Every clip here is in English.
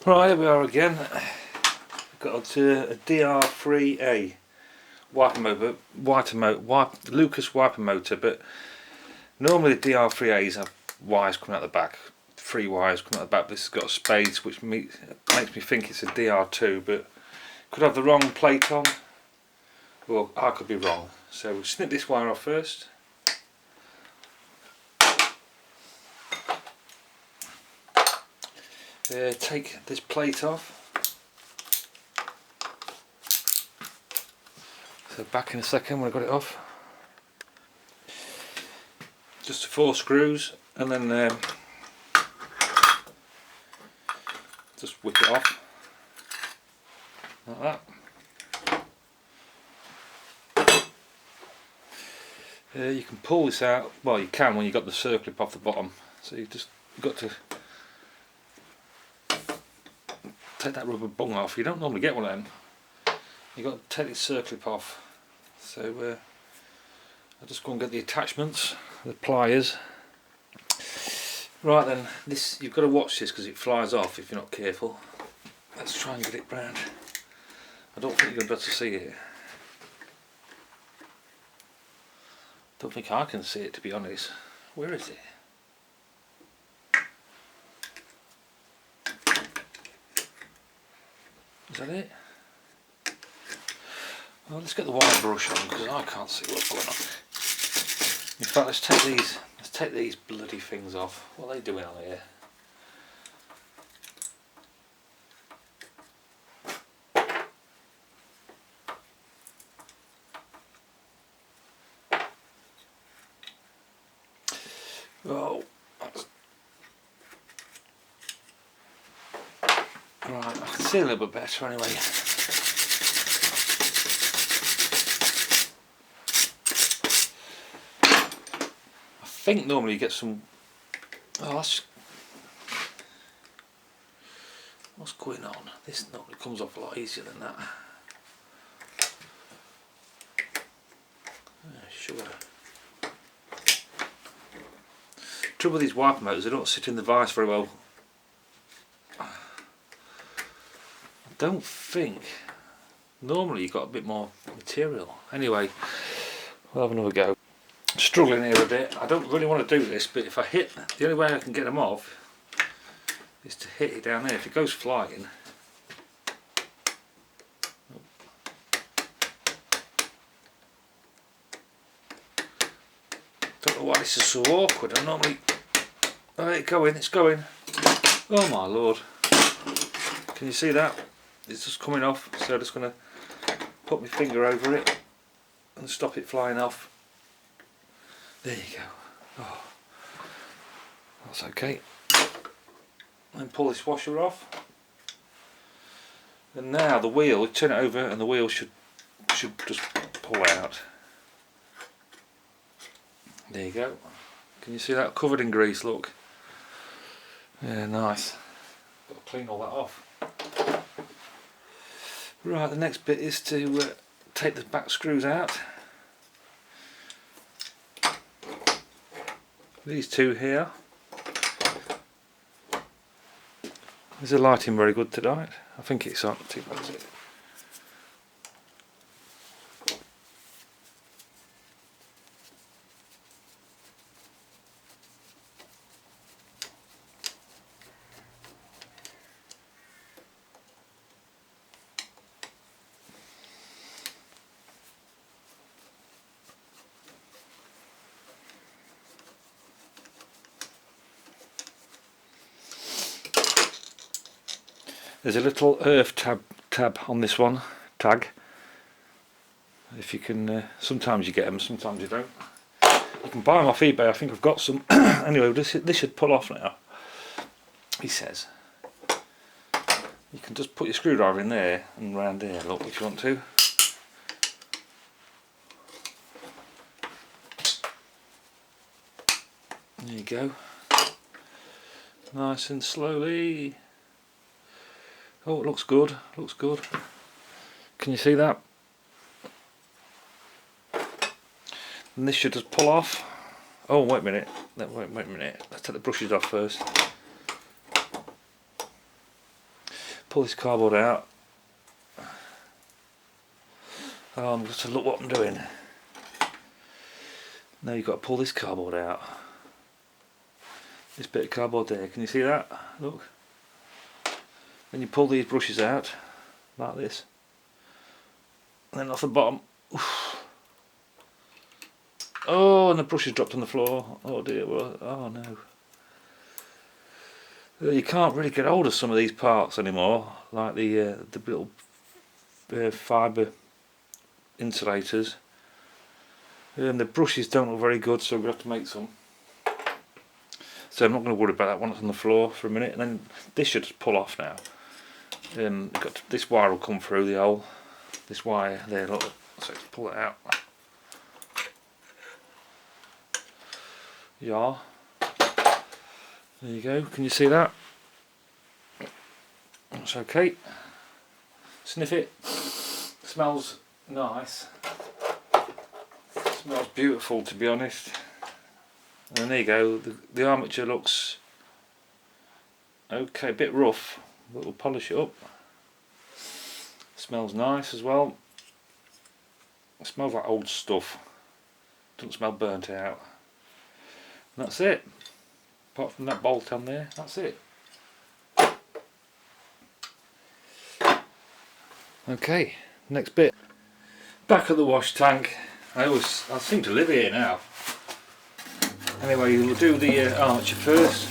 Right, here we are again. Got a DR3a Lucas Wiper Motor, but normally the DR3as have wires coming out the back, 3 wires coming out the back. This has got a spades, which makes me think it's a DR2, but could have the wrong plate on. Well, I could be wrong. So we'll snip this wire off first. Take this plate off. So back in a second when I got it off. Just 4 screws, and then just whip it off like that. You can pull this out. Well, you can when you've got the circlip off the bottom. So you've got to take that rubber bung off. You don't normally get one of them. You've got to take this circlip off. So I'll just go and get the attachments, the pliers. Right then, this you've got to watch this because it flies off if you're not careful. Let's try and get it round. I don't think you're going to be able to see it. Don't think I can see it, to be honest. Where is it? Is that it? Well, let's get the wire brush on because I can't see what's going on. In fact, let's take these bloody things off. What are they doing on here? Oh, right, I can see a little bit better anyway. I think normally you get some. Oh, what's going on? This normally comes off a lot easier than that. Sugar. Trouble with these wiper motors, they don't sit in the vise very well. I don't think. Normally you've got a bit more material. Anyway, we'll have another go. Struggling here a bit. I don't really want to do this, but if I hit, the only way I can get them off is to hit it down there. If it goes flying, don't know why this is so awkward. I normally, oh, it's going. Oh my lord! Can you see that? It's just coming off. So I'm just going to put my finger over it and stop it flying off. There you go. Oh, that's okay. And pull this washer off. And now the wheel, turn it over, and the wheel should just pull out. There you go. Can you see that? Covered in grease, look. Yeah, nice. Got to clean all that off. Right, the next bit is to take the back screws out. These 2 here. Is the lighting very good tonight? I think it's not too bad, is it? There's a little earth tab on this one, tag. If you can, sometimes you get them, sometimes you don't. You can buy them off eBay. I think I've got some. Anyway, this should pull off now. He says. You can just put your screwdriver in there and round there, look, if you want to. There you go. Nice and slowly. Oh, it looks good, looks good. Can you see that? And this should just pull off. Oh, wait a minute. Wait a minute. Let's take the brushes off first. pull this cardboard out. Oh, I'm just to look what I'm doing. Now you've got to pull this cardboard out. This bit of cardboard there, can you see that? Look. Then you pull these brushes out, like this. And then off the bottom. Oof. Oh, and the brush has dropped on the floor. Oh dear, well, oh no. You can't really get hold of some of these parts anymore, like the little fibre insulators. The brushes don't look very good, so we're going to have to make some. So I'm not going to worry about that one that's on the floor for a minute, and then this should just pull off now. This wire will come through the hole. This wire there, look, so let's pull it out. Yeah. There you go, can you see that? That's okay. Sniff it. Smells nice. Smells beautiful, to be honest. And there you go, the armature looks okay, a bit rough, but we'll polish it up. Smells nice as well. It smells like old stuff. Doesn't smell burnt out. And that's it. Apart from that bolt on there, that's it. Okay, next bit. Back at the wash tank. I seem to live here now. Anyway, we'll do the armature first.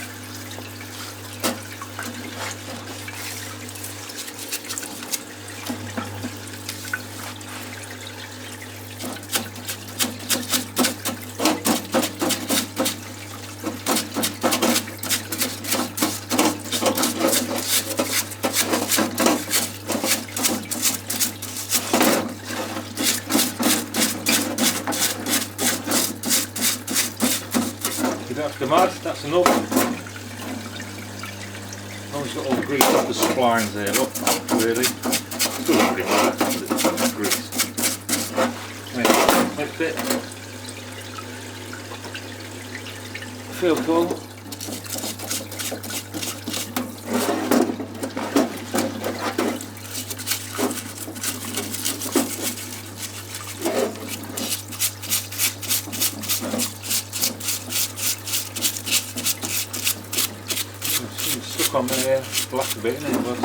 That's the mud, that's enough. Oh, he's got all the grease off the splines there, look, really. Still not pretty bad, but it's grease. Anyway, next bit. Feel cool. On there, black a bit in it, but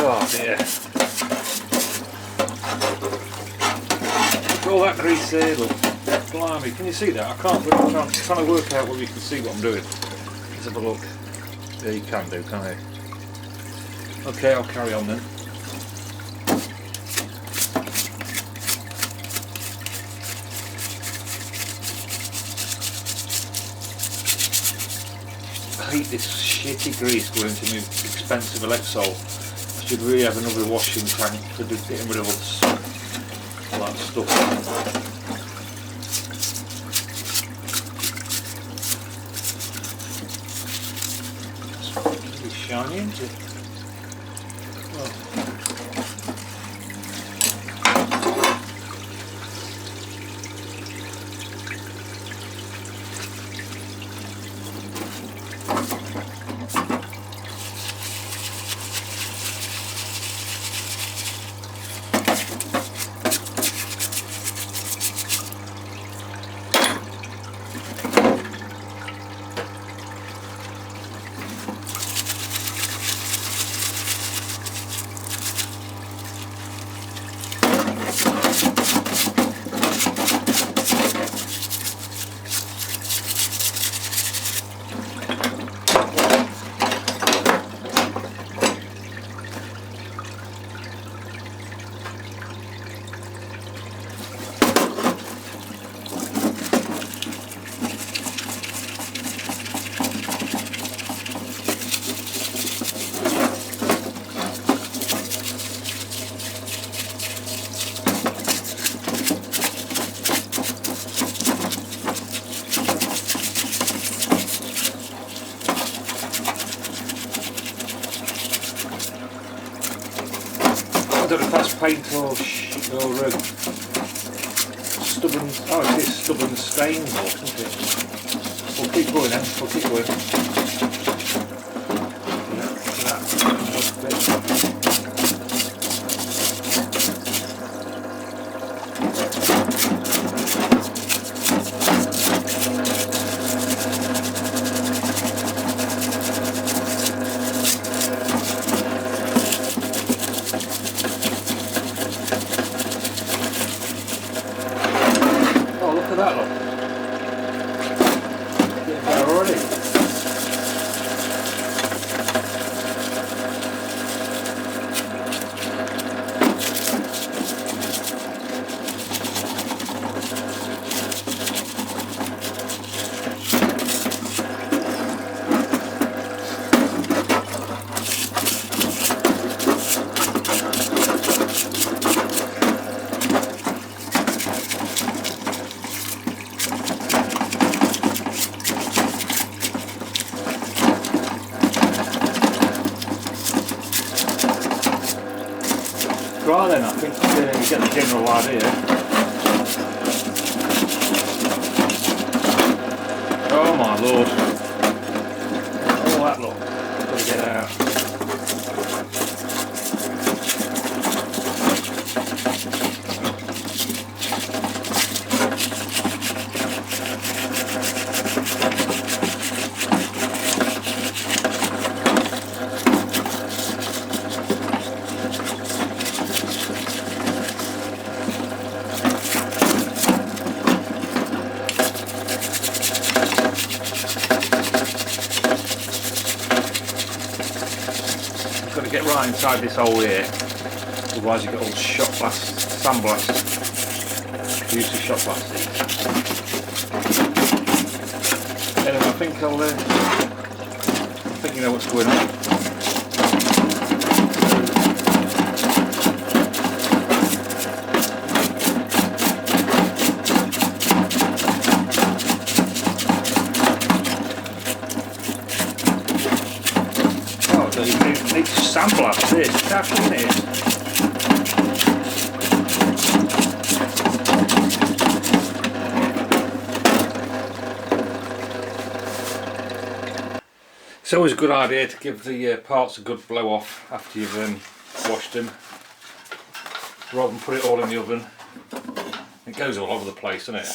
oh dear. Look at all that grease there, look. Blimey, can you see that? I'm trying to work out whether you can see what I'm doing. Let's have a look. Yeah, you can do, can't you? Okay, I'll carry on then. I hate this shitty grease going into my expensive Electrol. I should really have another washing tank for getting rid of all that stuff. It's really shiny, isn't it? Oh. I don't know if that's paint or stubborn. Oh, it is stubborn stains, isn't it? We'll keep going then. We'll keep going. Yeah, that look. Getting better already. Right then, I think you get the general idea. Oh my lord. All that look. Got to get out. Got to get right inside this hole here, otherwise you get all shot blast, sandblast, used to shot blasting. Anyway, I think you know what's going on. It's sandblast this, how clean it is. It's always a good idea to give the parts a good blow off after you've washed them, rather than put it all in the oven. It goes all over the place, doesn't it?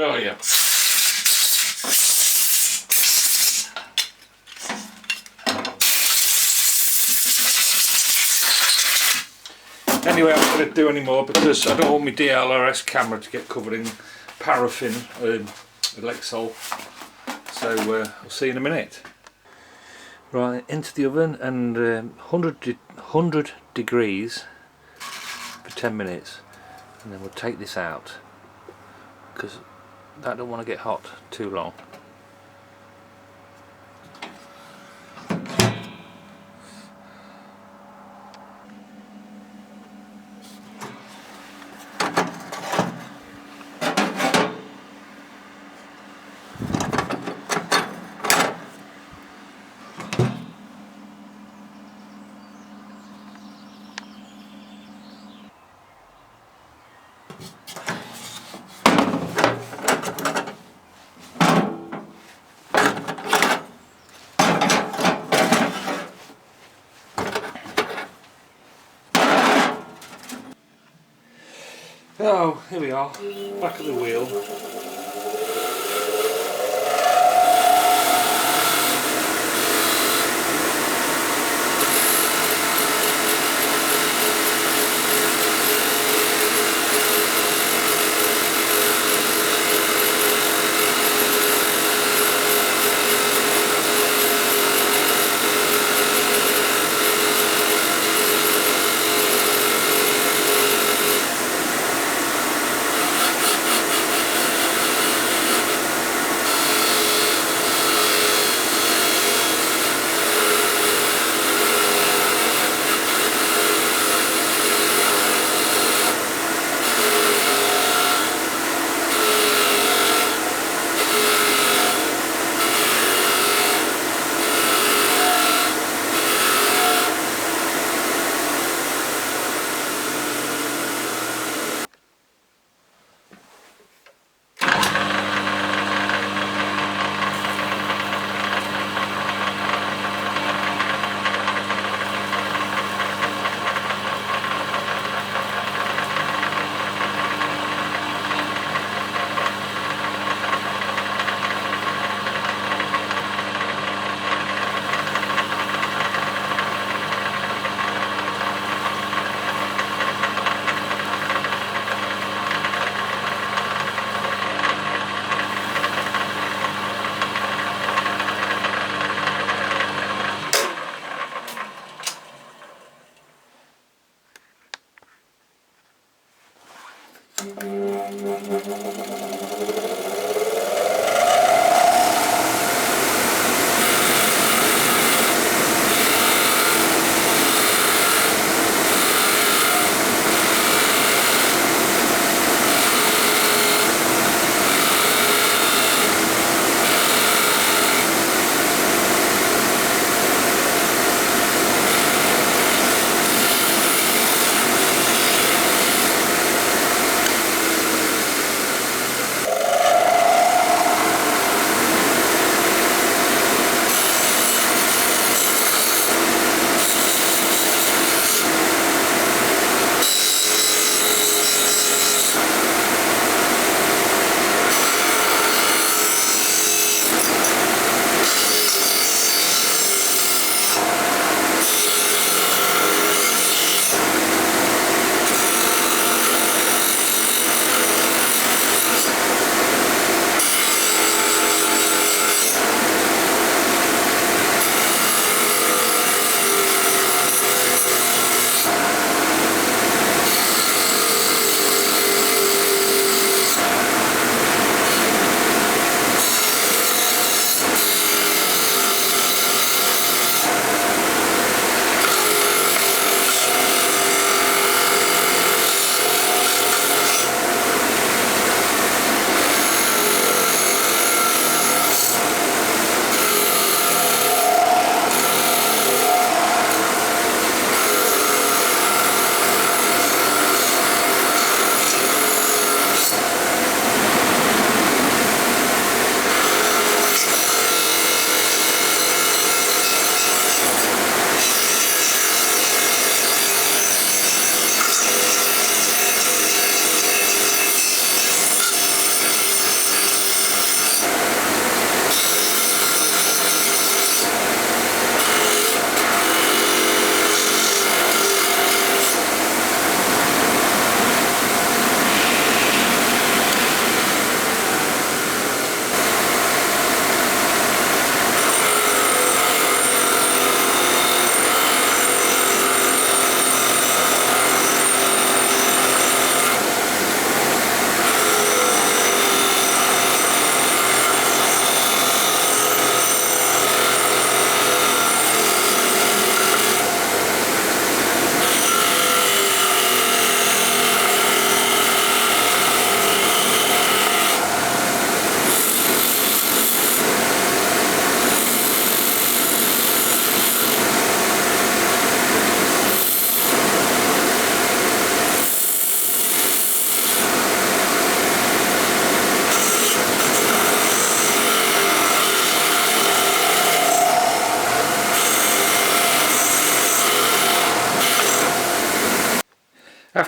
Oh yeah. Anyway, I'm not going to do any more because I don't want my DLRS camera to get covered in paraffin Lexol. So I'll see you in a minute. Right, into the oven and 100 degrees for 10 minutes, and then we'll take this out because I don't want to get hot too long. Oh, here we are, back at the wheel.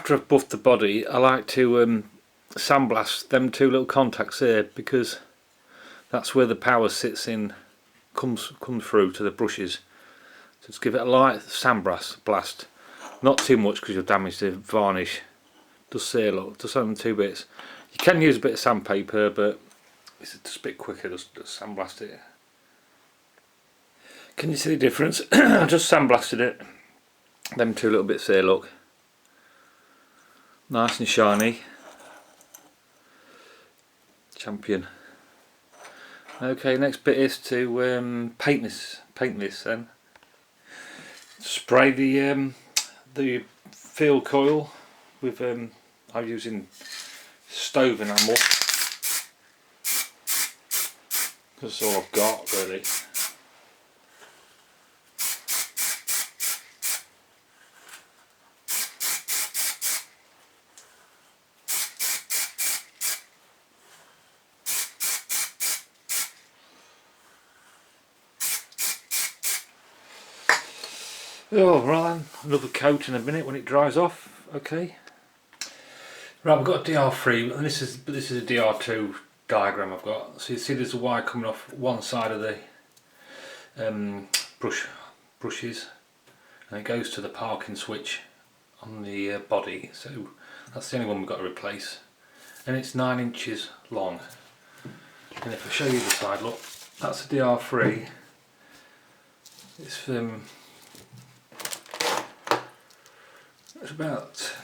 after I've buffed the body, I like to sandblast them two little contacts here, because that's where the power sits in, comes through to the brushes. So just give it a light blast, not too much because you'll damage the varnish. Just seal up, just on 2 bits. You can use a bit of sandpaper, but it's just a bit quicker, just sandblast it. Can you see the difference? I just sandblasted it. Them two little bits there, look. Nice and shiny. Champion. Okay, next bit is to paint this then. Spray the field coil with I'm using stove enamel. That's all I've got really. Oh right, another coat in a minute when it dries off. Okay. Right, we've got a DR3, and this is a DR2 diagram I've got. So you see there's a wire coming off one side of the brushes, and it goes to the parking switch on the body. So that's the only one we've got to replace, and it's 9 inches long. And if I show you the side, look, that's a DR3. It's it's about,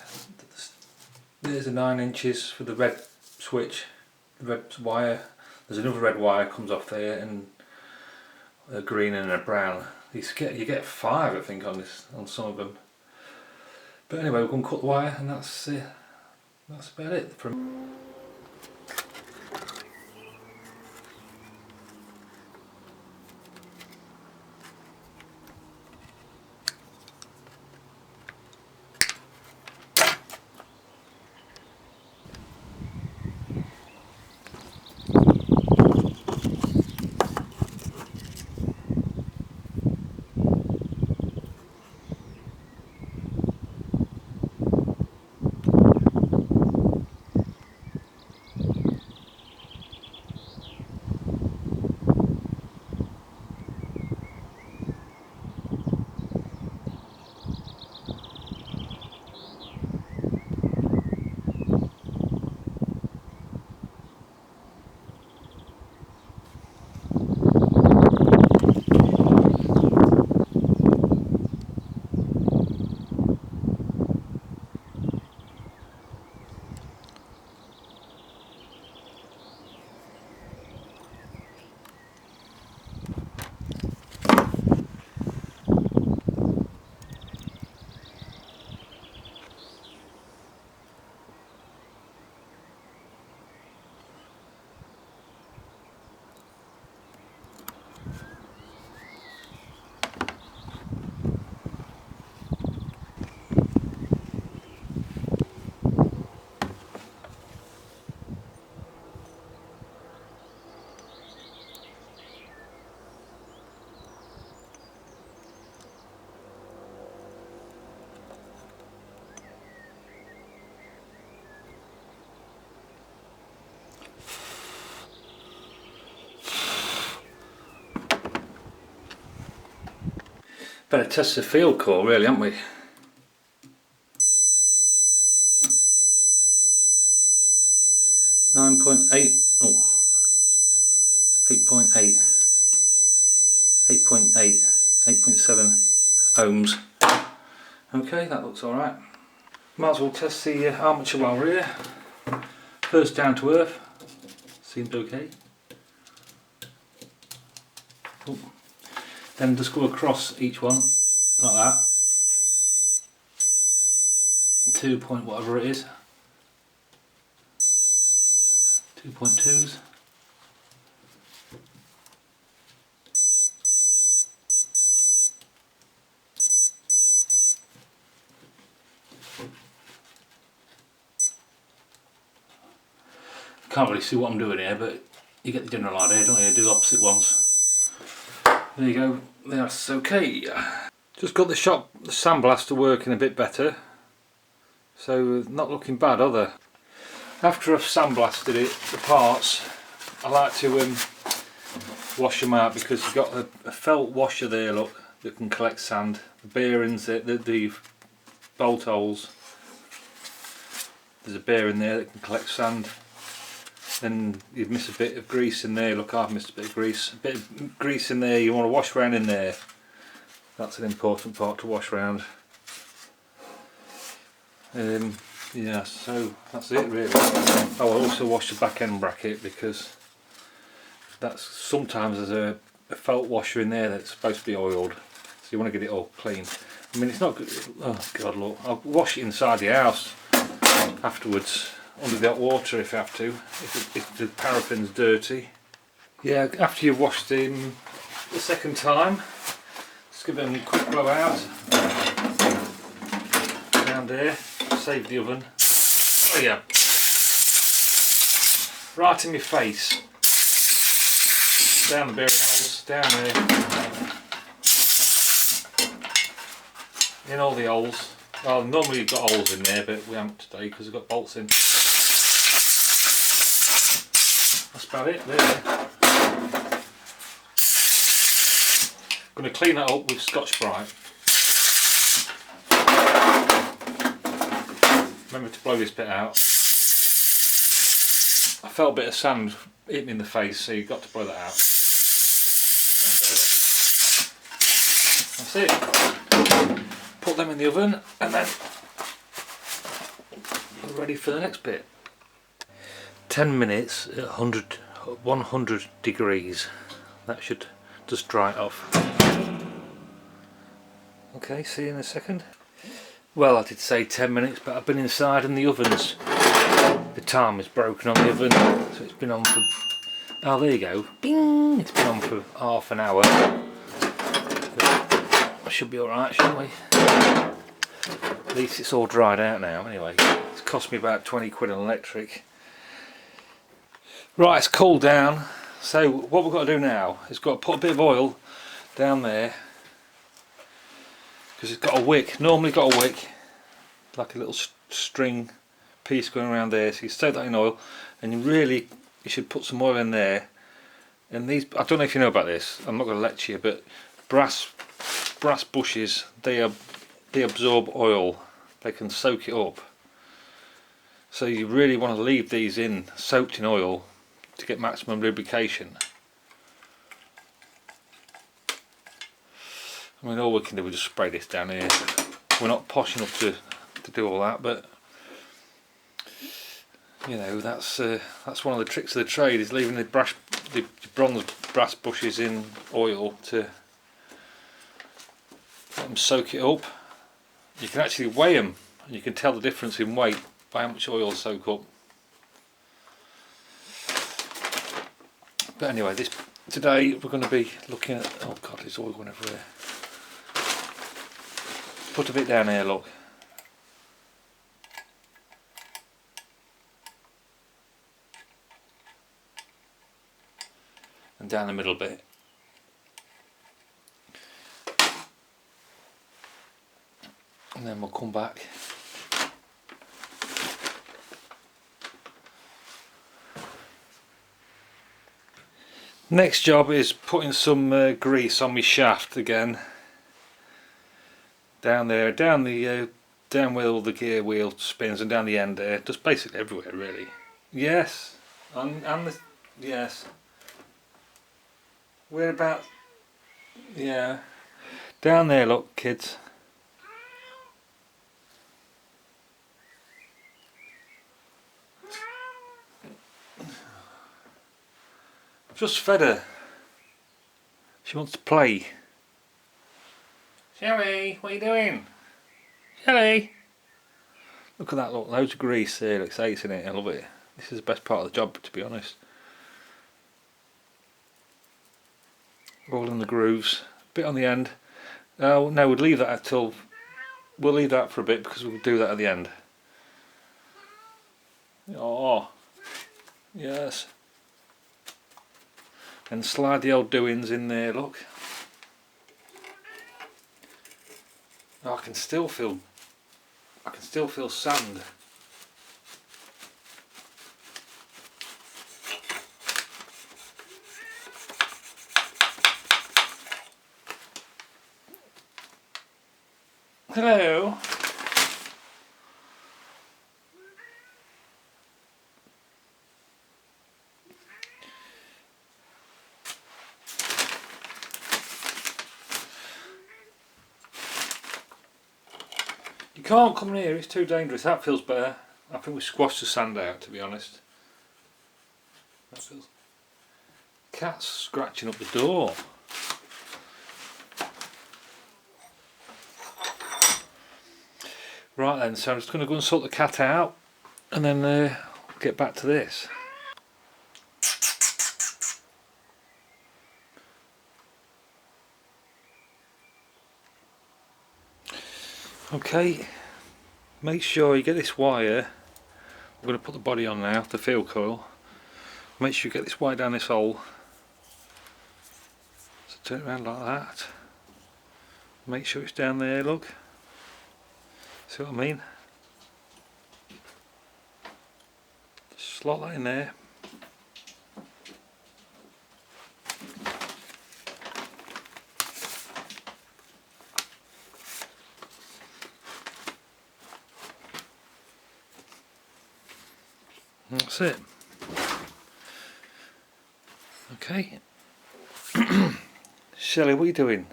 there's a 9 inches for the red switch, the red wire. There's another red wire comes off there, and a green and a brown. You get 5 I think on some of them. But anyway, we're going to cut the wire, and that's about it. Better test the field core really, haven't we? 9.8, oh, 8.8, 8.8, 8.7 ohms. Okay, that looks alright. Might as well test the armature while we're here. First down to earth, seemed okay. Oh. Then just go across each one, like that. 2 point whatever it is. 2.2s. Can't really see what I'm doing here, but you get the general idea, don't you? Do the opposite ones. There you go, that's okay. Just got the sandblaster working a bit better. So not looking bad, are they? After I've sandblasted it, the parts, I like to wash them out, because you've got a felt washer there, look, that can collect sand. The bearings, the bolt holes, there's a bearing there that can collect sand. Then you've missed a bit of grease in there. Look, I've missed a bit of grease. A bit of grease in there, you want to wash around in there. That's an important part to wash around. Yeah, so that's it really. I'll also wash the back end bracket, because that's sometimes there's a felt washer in there that's supposed to be oiled, so you want to get it all clean. I mean, it's not good. Oh god, look, I'll wash it inside the house afterwards under the hot water if you have to, if the paraffin's dirty. Yeah, after you've washed him the second time, just give them a quick blow out down there. Save the oven. Oh yeah, right in my face. Down the bearing holes, down there. In all the holes. Well, normally you've got holes in there, but we haven't today because we've got bolts in. That's about it, really. I'm going to clean that up with Scotch-Brite. Remember to blow this bit out. I felt a bit of sand hitting me in the face, so you've got to blow that out. That's it. Put them in the oven, and then we're ready for the next bit. 10 minutes at 100 degrees. That should just dry it off. Okay, see you in a second. Well, I did say 10 minutes, but I've been inside and the oven's, the time is broken on the oven, so it's been on for, oh there you go, bing, it's been on for half an hour. But should be alright, shouldn't we? At least it's all dried out now anyway. It's cost me about 20 quid on electric. Right, it's cooled down, so what we've got to do now is got to put a bit of oil down there, because it's got a wick, normally got a wick, like a little string piece going around there, so you soak that in oil, and you should put some oil in there. And these, I don't know if you know about this, I'm not going to lecture you, but brass bushes, they absorb oil, they can soak it up. So you really want to leave these in, soaked in oil, to get maximum lubrication. I mean, all we can do is just spray this down here. We're not posh enough to do all that, but you know, that's one of the tricks of the trade, is leaving the bronze brass bushes in oil to let them soak it up. You can actually weigh them, and you can tell the difference in weight by how much oil soak up. But anyway, today we're going to be looking at, oh god, there's oil going everywhere. Put a bit down here, look. And down the middle bit. And then we'll come back. Next job is putting some grease on my shaft again. Down there, down where all the gear wheel spins, and down the end there, just basically everywhere really. Yes, yes. Where about? Yeah, down there. Look, kids. I've just fed her. She wants to play. Shelly, what are you doing? Shelly! Look at that, look, loads of grease there, looks ace in it, I love it. This is the best part of the job, to be honest. All in the grooves, bit on the end. No, we'll leave that we'll leave that for a bit, because we'll do that at the end. Oh, yes. And slide the old doings in there, look. Oh, I can still feel I can still feel sand. Hello. You can't come near, it's too dangerous. That feels better. I think we squashed the sand out, to be honest. That feels... Cat's scratching up the door. Right then, so I'm just going to go and sort the cat out and then get back to this. Okay, make sure you get this wire. I'm going to put the body on now, the field coil. Make sure you get this wire down this hole. So turn it around like that. Make sure it's down there, look. See what I mean? Slot that in there. That's it. Okay. Shelley, what are you doing?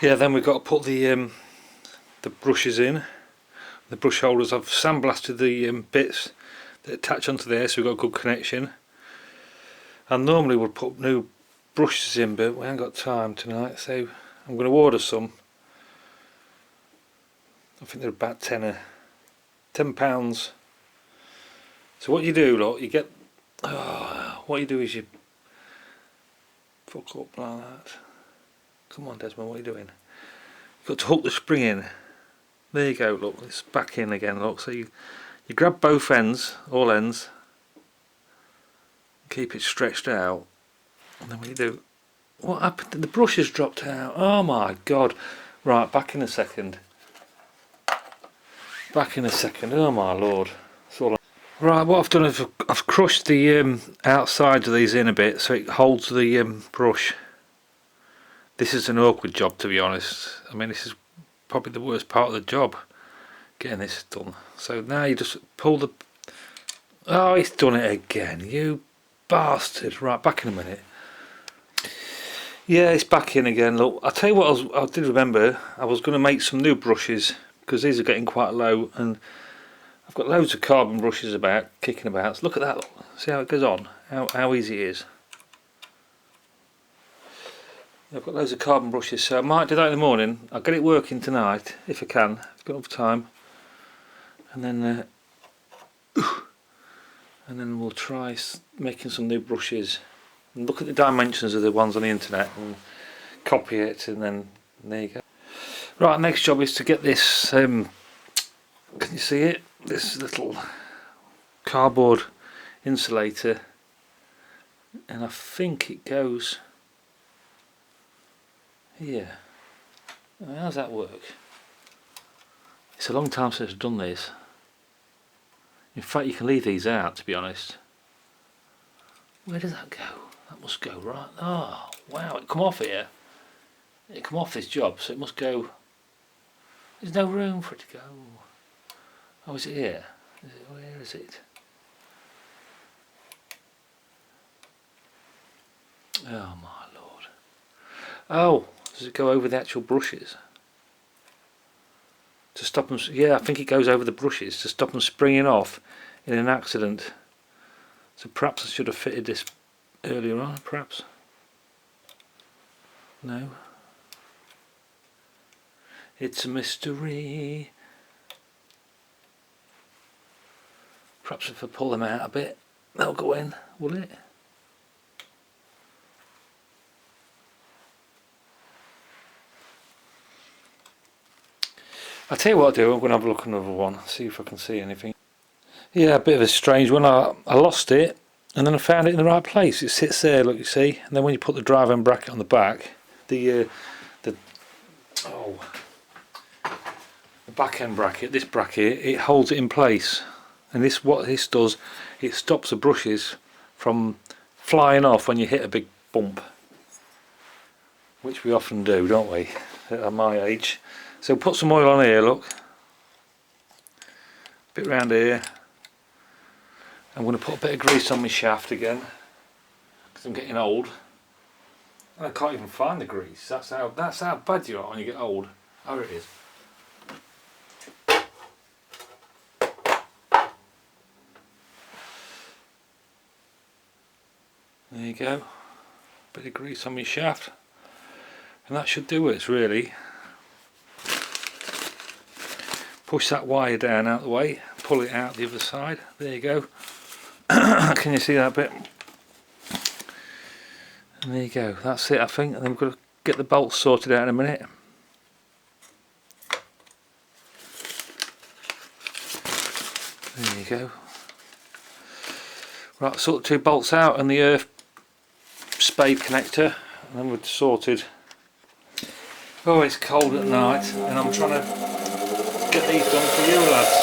Yeah, then we've got to put the brushes in, the brush holders. I've sandblasted the bits that attach onto there, so we've got a good connection. And normally we'd put new brushes in, but we haven't got time tonight, so I'm going to order some. I think they're about £10. So what you do, look, you get, what you do is you fuck up like that. Come on, Desmond, what are you doing? You've got to hook the spring in. There you go, look, it's back in again, look. So you grab both ends, all ends, keep it stretched out, and then what you do, what happened? The brush has dropped out. Oh my god. Right, back in a second. Back in a second. Oh my lord. That's all. Right, what I've done is I've crushed the outsides of these in a bit so it holds the brush. This is an awkward job, to be honest. I mean, this is probably the worst part of the job, getting this done. So now you just pull the... Oh, he's done it again, you bastard. Right, back in a minute. Yeah, it's back in again. Look, I'll tell you what, I did remember, I was going to make some new brushes because these are getting quite low, and I've got loads of carbon brushes about, kicking about. So look at that, look. See how it goes on, how easy it is. I've got loads of carbon brushes, so I might do that in the morning. I'll get it working tonight, if I can, if I've got enough time. And then we'll try making some new brushes. And look at the dimensions of the ones on the internet and copy it, and then there you go. Right, next job is to get this, can you see it? This little cardboard insulator, and I think it goes here. How does that work? It's a long time since I've done this. In fact, you can leave these out, to be honest. Where does that go? That must go right. Oh wow, it come off here. It come off this job, so it must go. There's no room for it to go. Oh, is it here? Where is it? Oh my lord. Oh, does it go over the actual brushes? To stop them, yeah, I think it goes over the brushes to stop them springing off in an accident. So perhaps I should have fitted this earlier on, perhaps. No. It's a mystery. Perhaps if I pull them out a bit, they'll go in, will it? I'll tell you what I'll do, I'm going to have a look at another one, see if I can see anything. Yeah, a bit of a strange one. I lost it, and then I found it in the right place. It sits there, look, you see, and then when you put the drive end bracket on the back, the back end bracket, this bracket, it holds it in place, and what this does, it stops the brushes from flying off when you hit a big bump, which we often do, don't we, at my age. So put some oil on here, look, a bit round here. I'm going to put a bit of grease on my shaft again, because I'm getting old. I can't even find the grease. That's how bad you are when you get old. Oh, it is. There you go. Bit of grease on my shaft, and that should do it really. Push that wire down out of the way, pull it out the other side. There you go. Can you see that bit? And there you go. That's it, I think. And then we've got to get the bolts sorted out in a minute. There you go. Right, sort the 2 bolts out and the earth spade connector, and then we're sorted. Oh, it's cold at night, and I'm trying to get these done for you lads.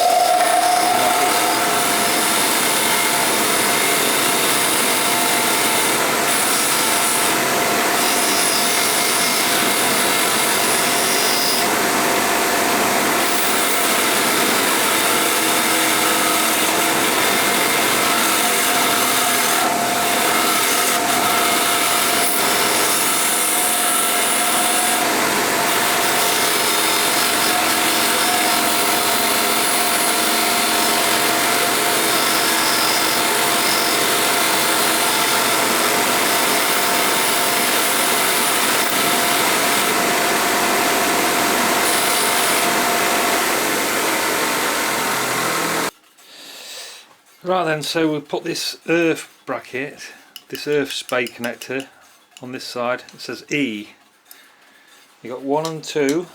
Right then, so we'll put this earth bracket, this earth spade connector on this side. It says E. You got 1 and 2,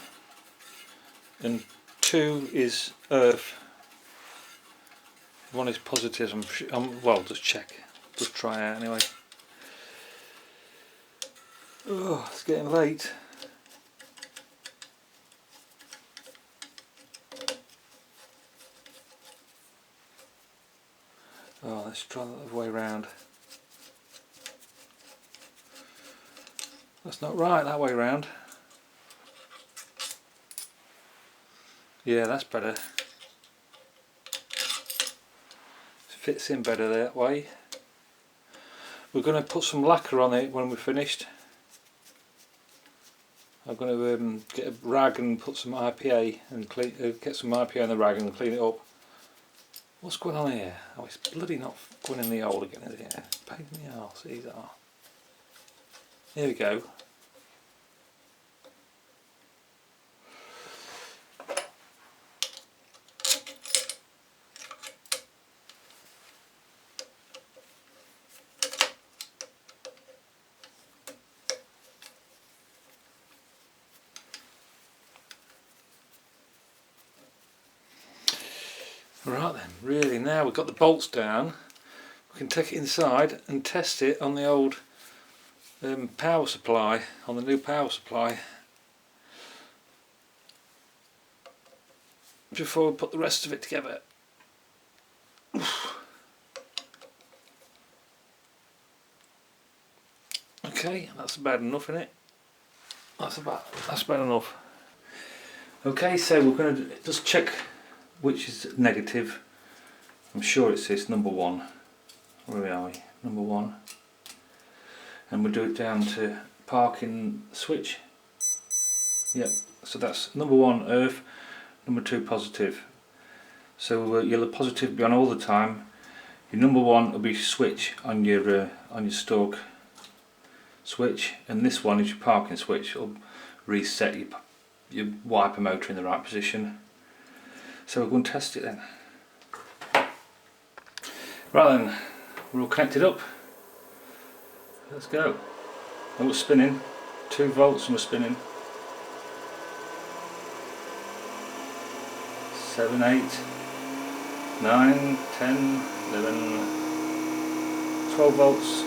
and 2 is earth. 1 is positive. Well, just check, just try out anyway. Oh, it's getting late. Oh, let's try that the other way round. That's not right, that way round. Yeah, that's better. Fits in better that way. We're going to put some lacquer on it when we're finished. I'm going to get a rag and put some IPA and get some IPA in the rag and clean it up. What's going on here? Oh, it's bloody not going in the hole again, is it? Pain in the arse, these are. Here we go. Right then, really now we've got the bolts down, we can take it inside and test it on the old power supply, on the new power supply, before we put the rest of it together. Okay, that's about enough, isn't it? That's about enough. Okay, so we're going to just check which is negative. I'm sure it's this number 1. Where are we? Number 1. And we'll do it down to parking switch. Yep, so that's number 1 earth, number 2 positive. So you'll have positive be on all the time. Your number 1 will be switch on your stalk switch, and this one is your parking switch. It'll reset your wiper motor in the right position. So we're going to test it then. Right then, we're all connected up. Let's go. And we're spinning. 2 volts and we're spinning. 7, 8, 9, 10, 11, 12 volts.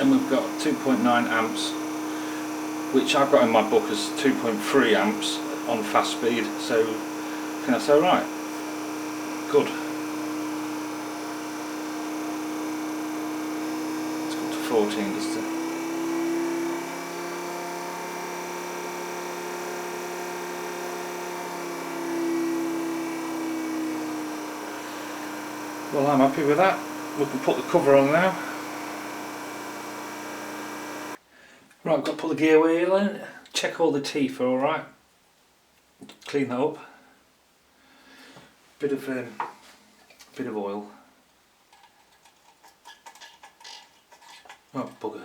And we've got 2.9 amps. which I've got in my book as 2.3 amps on fast speed, so I think that's alright. Good. Let's go to 14 just to... Well, I'm happy with that. We can put the cover on now. Right, I've got to put the gear wheel in, check all the teeth are alright, clean that up, bit of oil, oh bugger.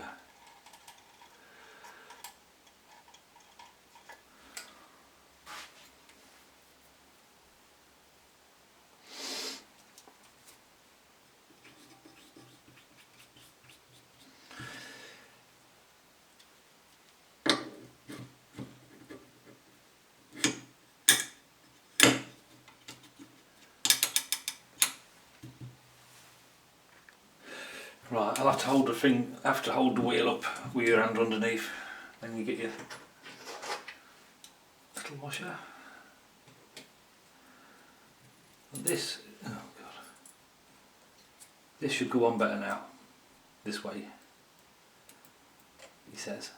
Right, I'll have to hold the wheel up with your hand underneath, then you get your little washer. And this, oh god, this should go on better now, this way, he says.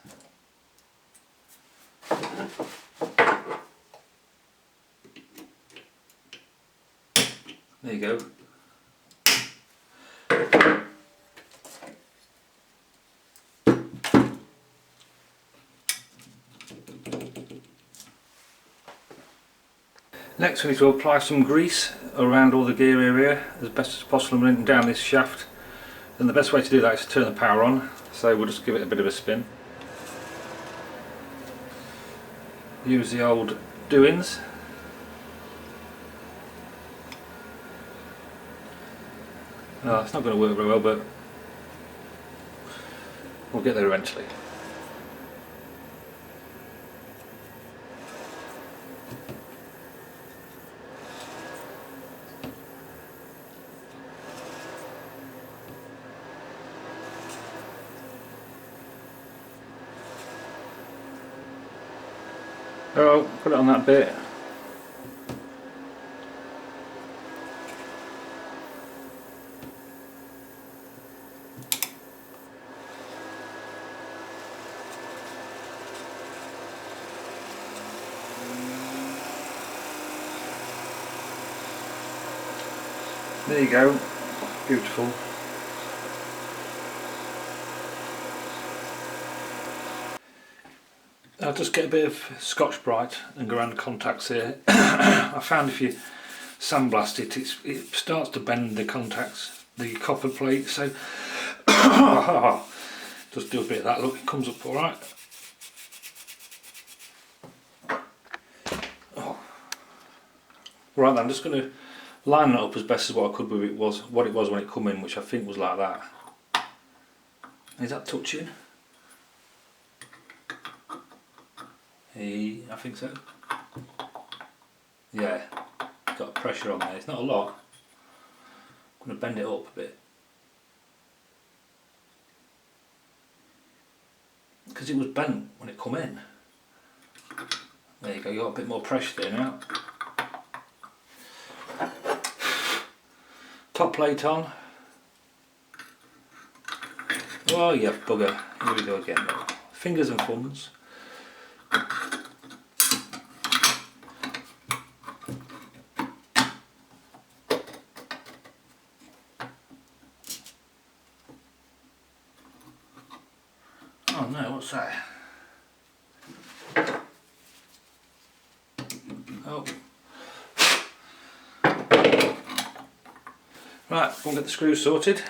There you go. Next we need to apply some grease around all the gear area as best as possible and down this shaft, and the best way to do that is to turn the power on, so we'll just give it a bit of a spin. Use the old doings. Oh, it's not going to work very well, but we'll get there eventually. Oh, put it on that bit. There you go, beautiful. I'll just get a bit of Scotch-Brite and go around the contacts here. I found if you sandblast it, it starts to bend the contacts, the copper plate, so just do a bit of that. Look, it comes up alright. Oh. Right then, I'm just going to line that up as best as what I could with what it was when it come in, which I think was like that. Is that touching? I think so. Yeah, got a pressure on there. It's not a lot. I'm going to bend it up a bit because it was bent when it come in. There you go. You got a bit more pressure there now. Top plate on. Oh yeah, bugger. Here we go again. Fingers and thumbs. Oh no, what's that? Oh. Right, we'll get the screws sorted.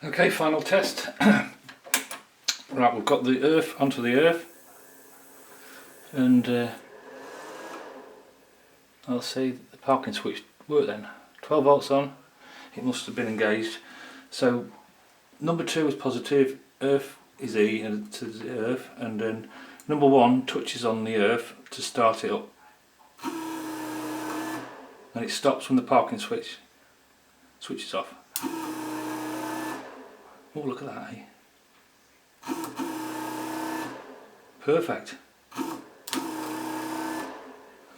Okay, final test. Right, we've got the earth onto the earth, and I'll see the parking switch worked then. 12 volts on, it must have been engaged. So number 2 is positive, earth is E and to the earth, and then number 1 touches on the earth to start it up. And it stops when the parking switch switches off. Oh, look at that, eh? Perfect.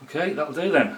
Okay, that'll do then.